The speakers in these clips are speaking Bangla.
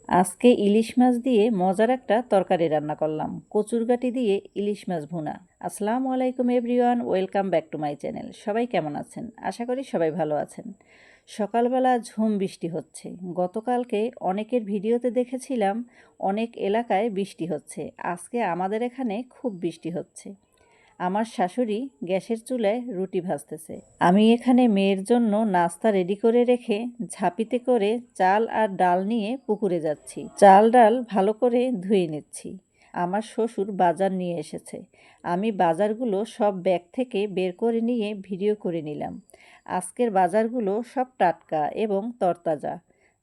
আজকে ইলিশ মাছ দিয়ে মজার একটা তরকারি রান্না করলাম, কচুরগাটি দিয়ে ইলিশ মাছ ভুনা। আসসালামু আলাইকুম everyone, welcome back to my channel. সবাই কেমন আছেন? আশা করি সবাই ভালো আছেন। সকালবেলা ঝুম বৃষ্টি হচ্ছে। গতকালকে অনেকের ভিডিওতে দেখেছিলাম অনেক এলাকায় বৃষ্টি হচ্ছে, আজকে আমাদের এখানে খুব বৃষ্টি হচ্ছে। আমার শাশুড়ি গ্যাসের চুলায় রুটি ভাজতেছে। আমি এখানে মেয়ের জন্য নাস্তা রেডি করে রেখে ঝাঁপিতে করে চাল আর ডাল নিয়ে পুকুরে যাচ্ছি। চাল ডাল ভালো করে ধুয়ে নিচ্ছি। আমার শ্বশুর বাজার নিয়ে এসেছে। আমি বাজারগুলো সব ব্যাগ থেকে বের করে নিয়ে ভিডিও করে নিলাম। আজকের বাজারগুলো সব টাটকা এবং তরতাজা।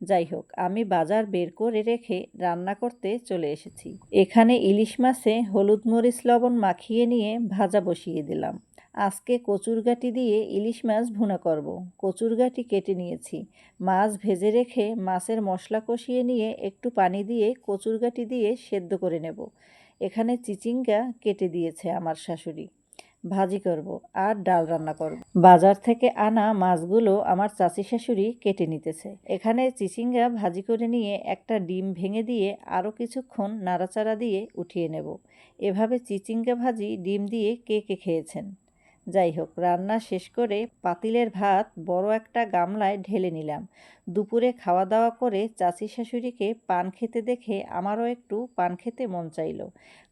যাই হোক, আমি বাজার বের করে রেখে রান্না করতে চলে এসেছি। এখানে ইলিশ মাছে হলুদ মরিচ লবণ মাখিয়ে নিয়ে ভাজা বসিয়ে দিলাম। আজকে কচুরগাটি দিয়ে ইলিশ মাছ ভুনা করব। কচুরগাটি কেটে নিয়েছি। মাছ ভেজে রেখে মাছের মশলা কষিয়ে নিয়ে একটু পানি দিয়ে কচুরগাটি দিয়ে সেদ্ধ করে নেব। এখানে চিচিঙ্গা কেটে দিয়েছে আমার শাশুড়ি। ভাজি করব আর ডাল রান্না করব। বাজার থেকে আনা মাছগুলো আমার চাচি শাশুড়ি কেটে নিতেছে। এখানে চিচিঙ্গা ভাজি করে নিয়ে একটা ডিম ভেঙে দিয়ে আরও কিছুক্ষণ নাড়াচাড়া দিয়ে উঠিয়ে নেব। এভাবে চিচিঙ্গা ভাজি ডিম দিয়ে কে কে খেয়েছেন? যাই হোক, রান্না শেষ করে পাতিলের ভাত বড় একটা গামলায় ঢেলে নিলাম। দুপুরে খাওয়া দাওয়া করে চাচি শাশুড়িকে পান খেতে দেখে আমারও একটু পান খেতে মন চাইল।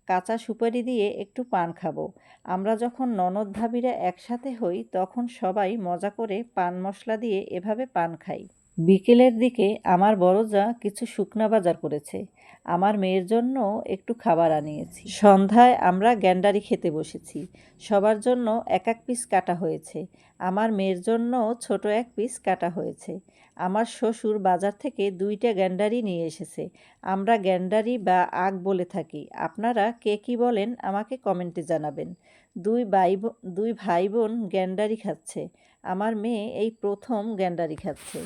কাঁচা সুপারি দিয়ে একটু পান খাবো। আমরা যখন ননদ ভাবিরা একসাথে হই তখন সবাই মজা করে পান মশলা দিয়ে এভাবে পান খাই। বিকেলের দিকে আমার বড় যা কিছু শুকনা বাজার করেছে। আমার মেয়ের জন্য একটু খাবার আনিয়েছি। সন্ধ্যায় আমরা গ্যান্ডারি খেতে বসেছি। সবার জন্য এক এক পিস কাটা হয়েছে। আমার মেয়ের জন্য ছোট এক পিস কাটা হয়েছে। আমার শ্বশুর বাজার থেকে 2টা গ্যান্ডারি নিয়ে এসেছে। আমরা গ্যান্ডারি বা আগ বলে থাকি। আপনারা কে কী বলেন আমাকে কমেন্টে জানাবেন। দুই ভাই বোন গ্যান্ডারি খাচ্ছে। আমার মেয়ে এই প্রথম গ্যান্ডারি খাচ্ছে।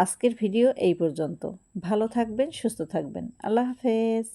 আজকের ভিডিও এই পর্যন্ত। ভালো থাকবেন, সুস্থ থাকবেন। আল্লাহ হাফেজ।